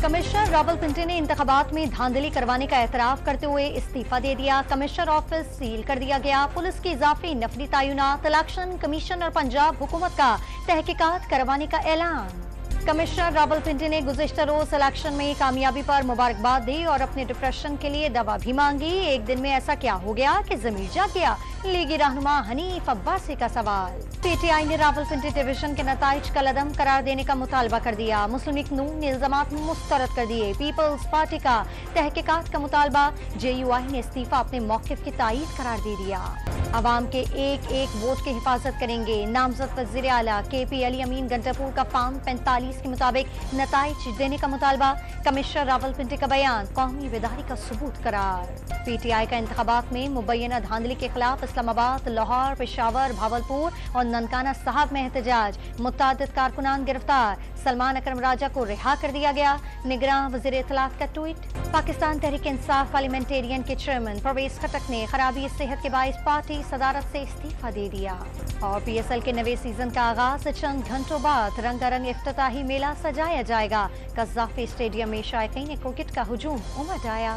Commissioner Rawalpindi ने इंतखाबात में धांधली करवाने का एतराफ करते हुए इस्तीफा दे दिया। कमिश्नर ऑफिस सील कर दिया गया। पुलिस की इजाफी नफरी तयनात। इलेक्शन कमीशन और पंजाब हुकूमत का तहकीकात करवाने का ऐलान। कमिश्नर रावलपिंडी ने गुज़िश्ता रोज इलेक्शन में कामयाबी पर मुबारकबाद दी और अपने डिप्रेशन के लिए दवा भी मांगी। एक दिन में ऐसा क्या हो गया कि ज़मीर जाग गया? लीगी रहनुमा हनीफ अब्बासी का सवाल। पीटीआई ने रावलपिंडी डिवीजन के नताइज कल अदम करार देने का मुतालबा कर दिया। मुस्लिम लीग नून ने इल्जामात मुस्तरद कर दिए। पीपल्स पार्टी का तहकीकात का मुतालबा। JUI ने इस्तीफा अपने मौक़िफ़ की तायीद करार दे दिया। अवाम के एक एक वोट की हिफाजत करेंगे। नामजद वज़ीर आला KP अली अमीन गंडापुर का फार्म 45 के मुताबिक नताइज देने का मुतालबा। कमिश्नर रावलपिंडी का बयान कौमी बेदारी का सबूत करार। PTI का इंतखाबात में मुबैना धांधली के खिलाफ इस्लामाबाद, लाहौर, पेशावर, भावलपुर और ननकाना साहब में एहतजाज। मुतअद्दिद कारकुनान गिरफ्तार। सलमान अकरम राजा को रिहा कर दिया गया। निगरान वज़ीर इत्तलात का ट्वीट। पाकिस्तान तहरीक इंसाफ पार्लियामेंटेरियन के चेयरमैन परवेज खटक ने खराबी सेहत के बाइस पार्टी सदारत से इस्तीफा दे दिया। और PSL के नवे सीजन का आगाज चंद घंटों बाद रंगारंग इफ्तिताही मेला सजाया जाएगा। कज़ाफी स्टेडियम में शायकीन क्रिकेट का हुजूम उमड़ आया।